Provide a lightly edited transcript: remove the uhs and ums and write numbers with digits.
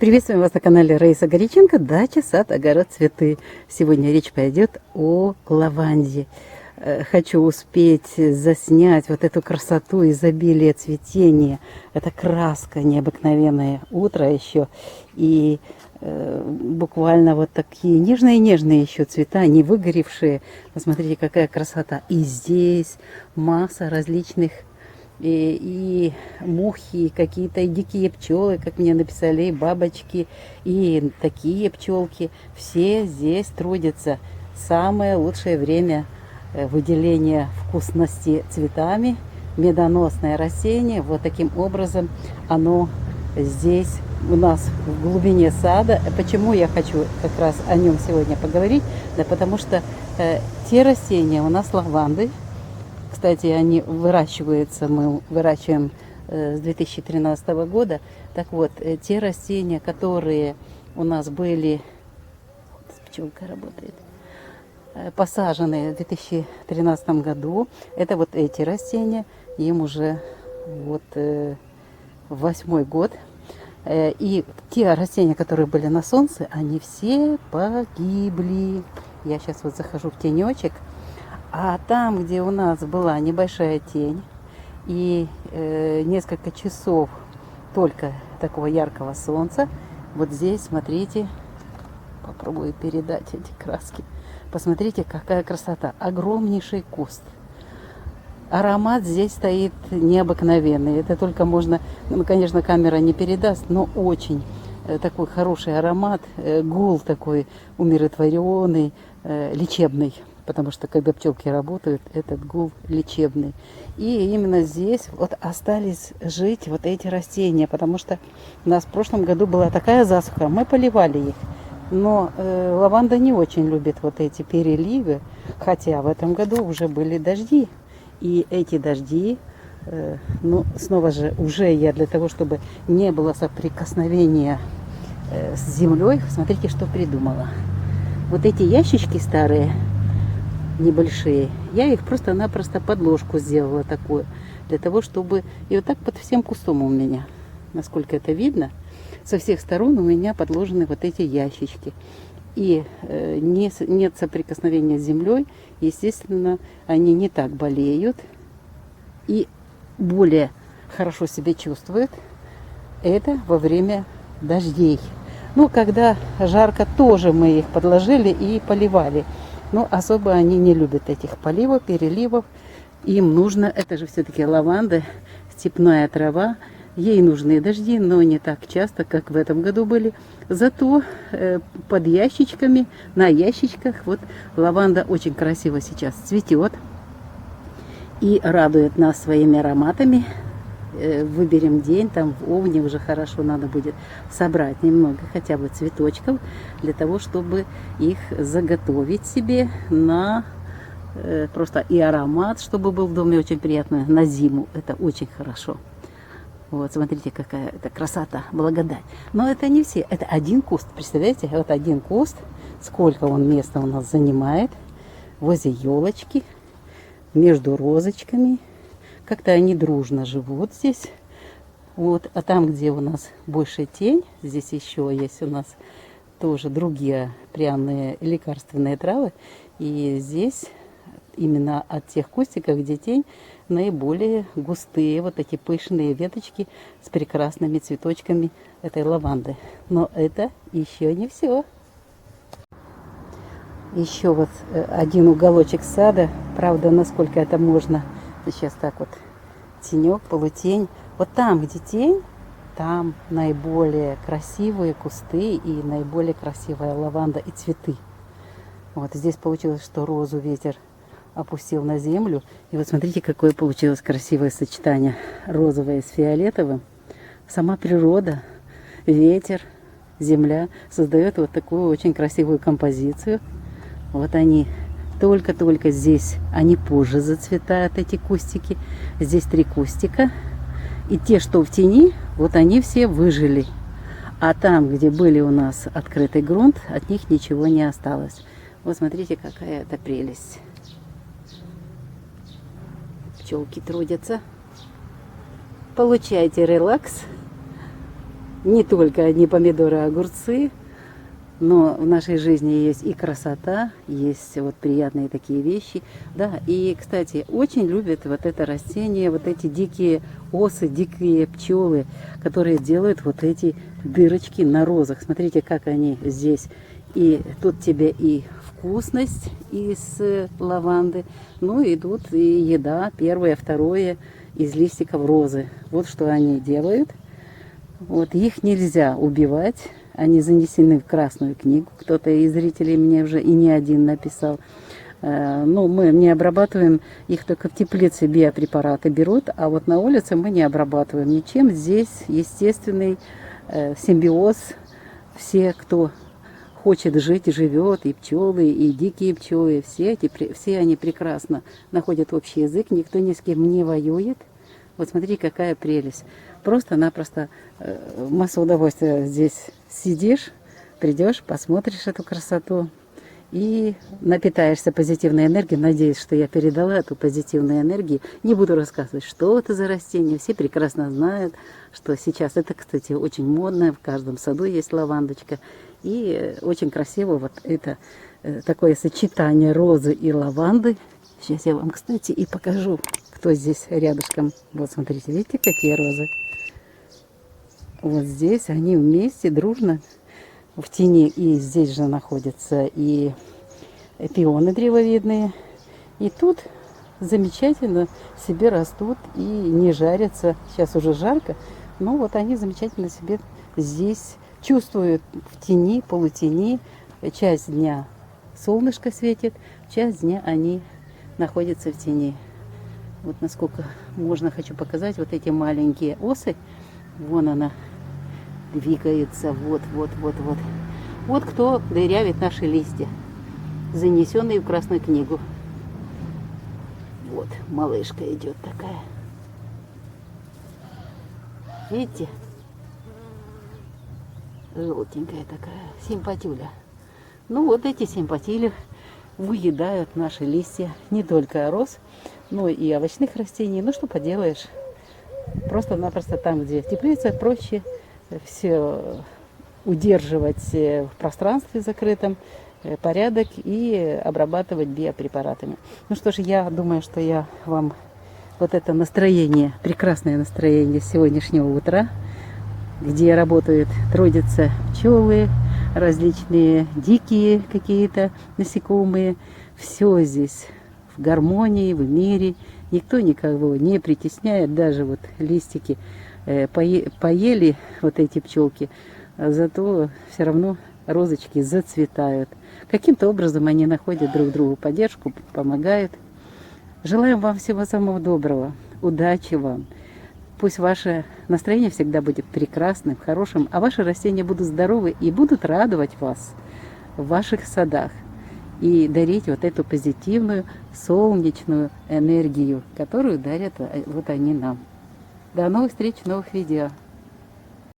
Приветствуем вас на канале Раиса Горяченко, дача, сад, огород, цветы. Сегодня речь пойдет о лаванде. Хочу успеть заснять вот эту красоту, изобилие цветения. Это краска необыкновенное, утро еще. И буквально вот такие нежные-нежные еще цвета, не выгоревшие. Посмотрите, какая красота. И здесь масса различных и мухи, и какие-то дикие пчелы, как мне написали, и бабочки, и такие пчелки. Все здесь трудятся. Самое лучшее время выделения вкусности цветами, медоносное растение. Вот таким образом оно здесь у нас в глубине сада. Почему я хочу как раз о нем сегодня поговорить? Да потому что те растения у нас лаванды. Кстати, они выращиваются, мы выращиваем с 2013 года. Так вот, те растения, которые у нас были, пчелка работает, посажены в 2013 году, это вот эти растения, им уже вот 8-й год. И те растения, которые были на солнце, они все погибли. Я сейчас вот захожу в тенечек. А там, где у нас была небольшая тень и несколько часов только такого яркого солнца, вот здесь, смотрите, попробую передать эти краски. Посмотрите, какая красота. Огромнейший куст. Аромат здесь стоит необыкновенный. Это только можно, ну, конечно, камера не передаст, но очень такой хороший аромат. Гул такой умиротворенный, лечебный. Потому что когда пчелки работают, этот гул лечебный. И именно здесь вот остались жить вот эти растения. Потому что у нас в прошлом году была такая засуха, мы поливали их. Но лаванда не очень любит вот эти переливы. Хотя в этом году уже были дожди. И эти дожди, ну снова же, уже я для того, чтобы не было соприкосновения с землей, смотрите, что придумала. Вот эти ящички старые, небольшие, я их просто-напросто подложку сделала такую, для того, чтобы... И вот так под всем кустом у меня, насколько это видно, со всех сторон у меня подложены вот эти ящички. И нет соприкосновения с землей, естественно, они не так болеют и более хорошо себя чувствуют. Это во время дождей. Ну, когда жарко, тоже мы их подложили и поливали. Но особо они не любят этих поливов, переливов. Им нужно, это же все-таки лаванда, степная трава. Ей нужны дожди, но не так часто, как в этом году были. Зато под ящичками, на ящичках, вот лаванда очень красиво сейчас цветет. И радует нас своими ароматами. Выберем день, там в Овне уже хорошо надо будет собрать немного хотя бы цветочков, для того, чтобы их заготовить себе на просто и аромат, чтобы был в доме очень приятный на зиму. Это очень хорошо. Вот, смотрите, какая это красота, благодать. Но это не все, это один куст, представляете? Вот один куст, сколько он места у нас занимает, возле елочки, между розочками. Как-то они дружно живут здесь. Вот. А там, где у нас больше тень, здесь еще есть у нас тоже другие пряные лекарственные травы. И здесь именно от тех кустиков, где тень, наиболее густые вот эти пышные веточки с прекрасными цветочками этой лаванды. Но это еще не все. Еще вот один уголочек сада. Правда, насколько это можно... Сейчас так вот тенек, полутень. Вот там, где тень, там наиболее красивые кусты и наиболее красивая лаванда и цветы. Вот здесь получилось, что розу ветер опустил на землю. И вот смотрите, какое получилось красивое сочетание. Розовое с фиолетовым. Сама природа, ветер, земля создает вот такую очень красивую композицию. Вот они... Только-только здесь они позже зацветают, эти кустики. Здесь 3 кустика. И те, что в тени, вот они все выжили. А там, где были у нас открытый грунт, от них ничего не осталось. Вот смотрите, какая это прелесть. Пчелки трудятся. Получайте релакс. не только одни помидоры, огурцы, но в нашей жизни есть и красота, есть вот приятные такие вещи. Да, и, кстати, очень любят вот это растение, вот эти дикие осы, дикие пчелы, которые делают вот эти дырочки на розах. Смотрите, как они здесь. И тут тебе и вкусность из лаванды, ну и тут и еда, первое, второе из листиков розы. Вот что они делают. Вот их нельзя убивать. Они занесены в Красную книгу. Кто-то из зрителей мне уже и не один написал. Но мы не обрабатываем их, только в теплице биопрепараты берут, а вот на улице мы не обрабатываем ничем. Здесь естественный симбиоз. Все, кто хочет жить, живет, и пчелы, и дикие пчелы, все они прекрасно находят общий язык, никто ни с кем не воюет. Вот смотри, какая прелесть. Просто-напросто массу удовольствия здесь сидишь, придешь, посмотришь эту красоту и напитаешься позитивной энергией. Надеюсь, что я передала эту позитивную энергию. Не буду рассказывать, что это за растение. Все прекрасно знают, что сейчас это, кстати, очень модно. В каждом саду есть лавандочка. И очень красиво вот это такое сочетание розы и лаванды. Сейчас я вам, кстати, и покажу, кто здесь рядышком. Вот смотрите, видите, какие розы? Вот здесь они вместе, дружно, в тени. И здесь же находятся и пионы древовидные. И тут замечательно себе растут и не жарятся. Сейчас уже жарко, но вот они замечательно себе здесь чувствуют в тени, полутени. Часть дня солнышко светит, часть дня они находятся в тени. Вот насколько можно, хочу показать вот эти маленькие осы. Вон она двигается, вот. Вот кто дырявит наши листья, занесенные в Красную книгу. Вот малышка идет такая. Видите? Желтенькая такая, симпатюля. Ну вот эти симпатили выедают наши листья, не только роз, но и овощных растений. Ну что поделаешь, просто-напросто там, где теплица, проще все удерживать в пространстве закрытом, порядок и обрабатывать биопрепаратами. Ну что ж, я думаю, что я вам вот это настроение, прекрасное настроение сегодняшнего утра, где работают, трудятся пчелы, различные дикие какие-то насекомые. Все здесь в гармонии, в мире. Никто никого не притесняет. Даже вот листики поели вот эти пчелки, зато все равно розочки зацветают. Каким-то образом они находят друг другу поддержку, помогают. Желаем вам всего самого доброго. Удачи вам. Пусть ваше настроение всегда будет прекрасным, хорошим, а ваши растения будут здоровы и будут радовать вас в ваших садах и дарить вот эту позитивную солнечную энергию, которую дарят вот они нам. До новых встреч, новых видео.